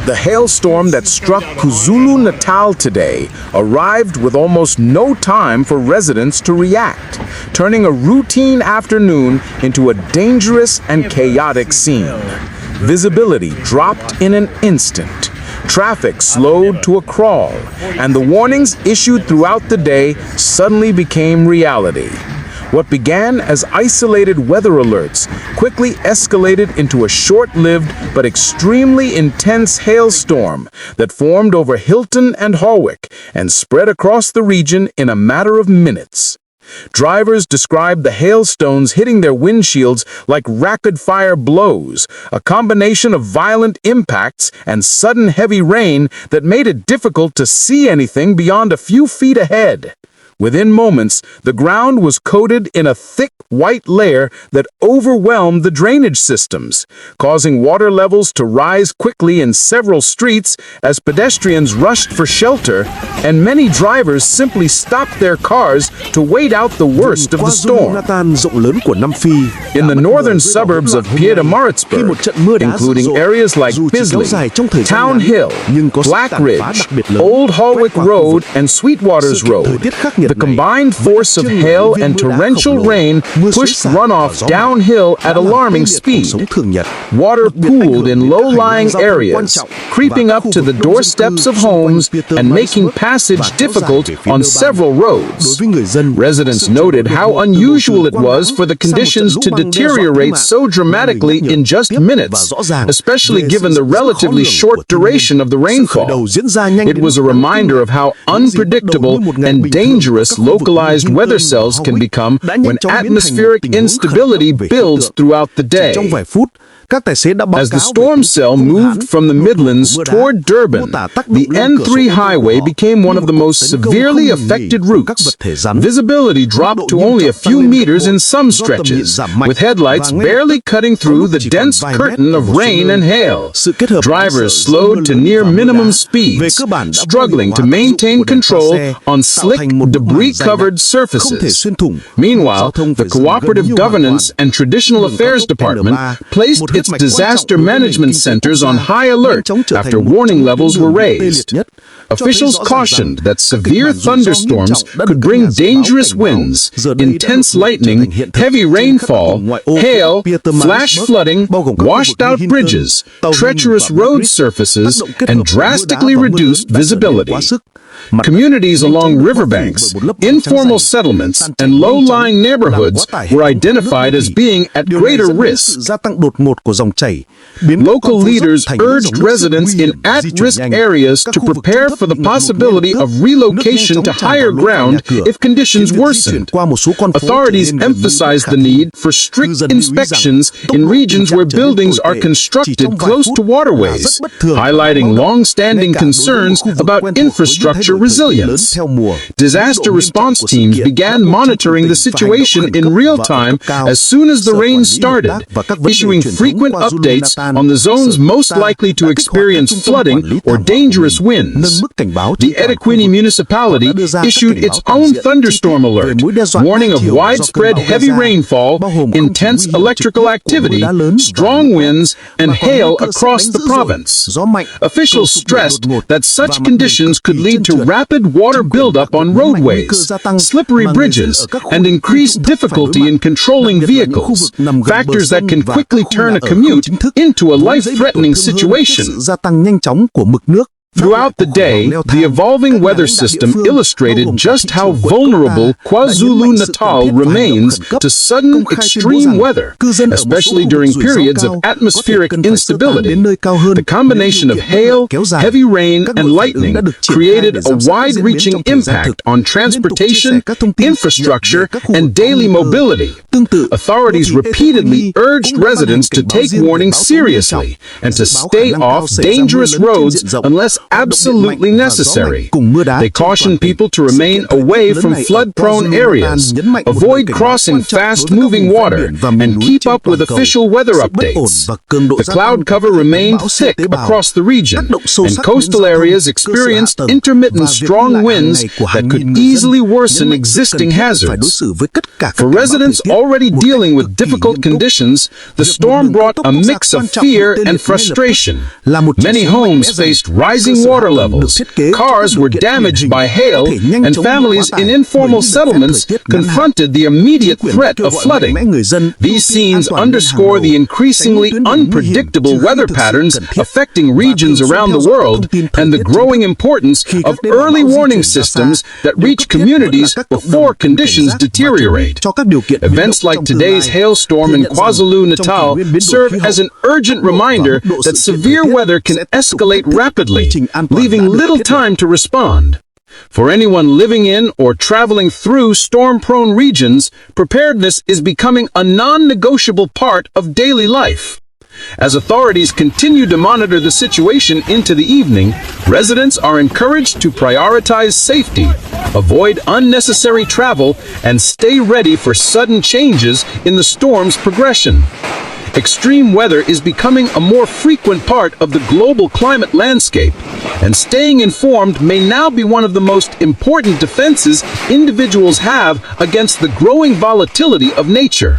The hailstorm that struck KwaZulu-Natal today arrived with almost no time for residents to react, turning a routine afternoon into a dangerous and chaotic scene. Visibility dropped in an instant. Traffic slowed to a crawl, and the warnings issued throughout the day suddenly became reality. What began as isolated weather alerts quickly escalated into a short-lived but extremely intense hailstorm that formed over Hilton and Harwich and spread across the region in a matter of minutes. Drivers described the hailstones hitting their windshields like rapid-fire blows, a combination of violent impacts and sudden heavy rain that made it difficult to see anything beyond a few feet ahead. Within moments, the ground was coated in a thick white layer that overwhelmed the drainage systems, causing water levels to rise quickly in several streets as pedestrians rushed for shelter, and many drivers simply stopped their cars to wait out the worst of the storm. In the northern suburbs of Pietermaritzburg, including areas like Bisley, Town Hill, Black Ridge, Old Harwich Road, and Sweetwaters Road, the combined force of hail and torrential rain pushed runoff downhill at alarming speed. Water pooled in low-lying areas, creeping up to the doorsteps of homes and making passage difficult on several roads. Residents noted how unusual it was for the conditions to deteriorate so dramatically in just minutes, especially given the relatively short duration of the rainfall. It was a reminder of how unpredictable and dangerous localized weather cells can become when atmospheric instability builds throughout the day. As the storm cell moved from the Midlands toward Durban, the N3 highway became one of the most severely affected routes. Visibility dropped to only a few meters in some stretches, with headlights barely cutting through the dense curtain of rain and hail. Drivers slowed to near minimum speeds, struggling to maintain control on slick, debris-covered surfaces. Meanwhile, the Cooperative Governance and Traditional Affairs Department placed its disaster management centers on high alert after warning levels were raised. Officials cautioned that severe thunderstorms could bring dangerous winds, intense lightning, heavy rainfall, hail, flash flooding, washed-out bridges, treacherous road surfaces, and drastically reduced visibility. Communities along riverbanks, informal settlements, and low-lying neighborhoods were identified as being at greater risk. Local leaders urged residents in at-risk areas to prepare for the possibility of relocation to higher ground if conditions worsened. Authorities emphasized the need for strict inspections in regions where buildings are constructed close to waterways, highlighting long-standing concerns about infrastructure resilience. Disaster response teams began monitoring the situation in real time as soon as the rain started, issuing frequent updates on the zones most likely to experience flooding or dangerous winds. The eThekwini municipality issued its own thunderstorm alert, warning of widespread heavy rainfall, intense electrical activity, strong winds, and hail across the province. Officials stressed that such conditions could lead to rapid water buildup on roadways, slippery bridges, and increased difficulty in controlling vehicles, factors that can quickly turn a commute into a life-threatening situation. Throughout the day, the evolving weather system illustrated just how vulnerable KwaZulu-Natal remains to sudden extreme weather, especially during periods of atmospheric instability. The combination of hail, heavy rain, and lightning created a wide-reaching impact on transportation, infrastructure, and daily mobility. Authorities repeatedly urged residents to take warnings seriously and to stay off dangerous roads unless absolutely necessary. They caution people to remain away from flood-prone areas, avoid crossing fast-moving water, and keep up with official weather updates. The cloud cover remained thick across the region, and coastal areas experienced intermittent strong winds that could easily worsen existing hazards. For residents already dealing with difficult conditions, the storm brought a mix of fear and frustration. Many homes faced rising water levels, cars were damaged by hail, and families in informal settlements confronted the immediate threat of flooding. These scenes underscore the increasingly unpredictable weather patterns affecting regions around the world and the growing importance of early warning systems that reach communities before conditions deteriorate. Events like today's hailstorm in KwaZulu-Natal serve as an urgent reminder that severe weather can escalate rapidly, leaving little time to respond. For anyone living in or traveling through storm-prone regions, preparedness is becoming a non-negotiable part of daily life. As authorities continue to monitor the situation into the evening, residents are encouraged to prioritize safety, avoid unnecessary travel, and stay ready for sudden changes in the storm's progression. Extreme weather is becoming a more frequent part of the global climate landscape, and staying informed may now be one of the most important defenses individuals have against the growing volatility of nature.